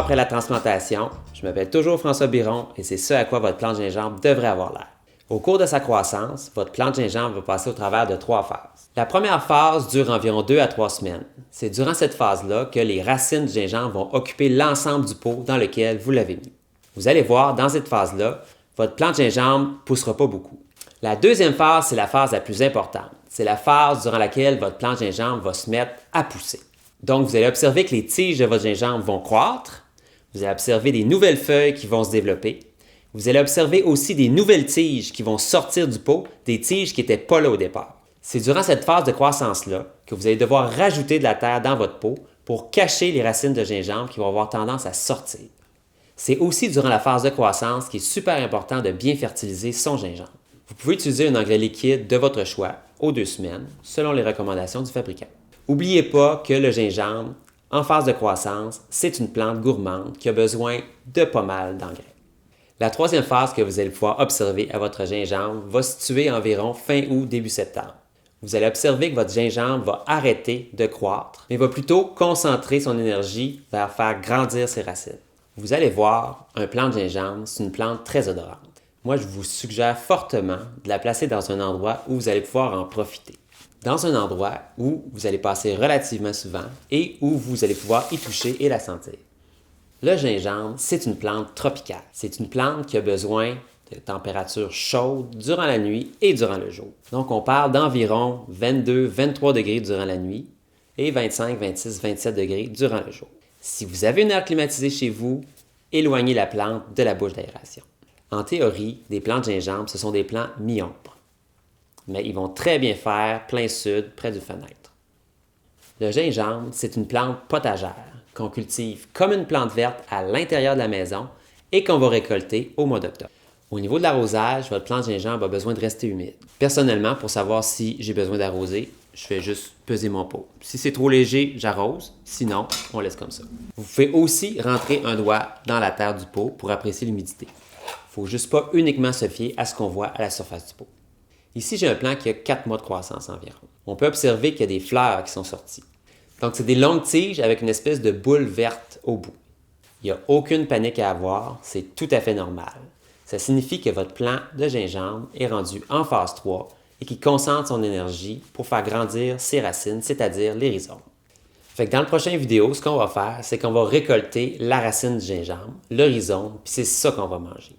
après la transplantation, je m'appelle toujours François Biron et c'est ce à quoi votre plante de gingembre devrait avoir l'air. Au cours de sa croissance, votre plante de gingembre va passer au travers de 3 phases. La première phase dure environ 2 à 3 semaines. C'est durant cette phase-là que les racines du gingembre vont occuper l'ensemble du pot dans lequel vous l'avez mis. Vous allez voir, dans cette phase-là, votre plante de gingembre ne poussera pas beaucoup. La deuxième phase, c'est la phase la plus importante. C'est la phase durant laquelle votre plante de gingembre va se mettre à pousser. Donc, vous allez observer que les tiges de votre gingembre vont croître. Vous allez observer des nouvelles feuilles qui vont se développer. Vous allez observer aussi des nouvelles tiges qui vont sortir du pot, des tiges qui n'étaient pas là au départ. C'est durant cette phase de croissance-là que vous allez devoir rajouter de la terre dans votre pot pour cacher les racines de gingembre qui vont avoir tendance à sortir. C'est aussi durant la phase de croissance qu'il est super important de bien fertiliser son gingembre. Vous pouvez utiliser un engrais liquide de votre choix aux 2 semaines, selon les recommandations du fabricant. N'oubliez pas que le gingembre, en phase de croissance, c'est une plante gourmande qui a besoin de pas mal d'engrais. La troisième phase que vous allez pouvoir observer à votre gingembre va se situer environ fin août, début septembre. Vous allez observer que votre gingembre va arrêter de croître, mais va plutôt concentrer son énergie vers faire grandir ses racines. Vous allez voir, un plant de gingembre, c'est une plante très odorante. Moi, je vous suggère fortement de la placer dans un endroit où vous allez pouvoir en profiter. Dans un endroit où vous allez passer relativement souvent et où vous allez pouvoir y toucher et la sentir. Le gingembre, c'est une plante tropicale. C'est une plante qui a besoin de températures chaudes durant la nuit et durant le jour. Donc, on parle d'environ 22-23 degrés durant la nuit et 25, 26, 27 degrés durant le jour. Si vous avez une aire climatisée chez vous, éloignez la plante de la bouche d'aération. En théorie, des plantes de gingembre, ce sont des plants mi-ombre. Mais ils vont très bien faire plein sud, près d'une fenêtre. Le gingembre, c'est une plante potagère qu'on cultive comme une plante verte à l'intérieur de la maison et qu'on va récolter au mois d'octobre. Au niveau de l'arrosage, votre plante de gingembre a besoin de rester humide. Personnellement, pour savoir si j'ai besoin d'arroser, je fais juste peser mon pot. Si c'est trop léger, j'arrose. Sinon, on laisse comme ça. Vous pouvez aussi rentrer un doigt dans la terre du pot pour apprécier l'humidité. Il ne faut juste pas uniquement se fier à ce qu'on voit à la surface du pot. Ici, j'ai un plant qui a 4 mois de croissance environ. On peut observer qu'il y a des fleurs qui sont sorties. Donc, c'est des longues tiges avec une espèce de boule verte au bout. Il n'y a aucune panique à avoir, c'est tout à fait normal. Ça signifie que votre plant de gingembre est rendu en phase 3 et qu'il concentre son énergie pour faire grandir ses racines, c'est-à-dire les rhizomes. Fait que dans la prochaine vidéo, ce qu'on va faire, c'est qu'on va récolter la racine du gingembre, le rhizome, puis c'est ça qu'on va manger.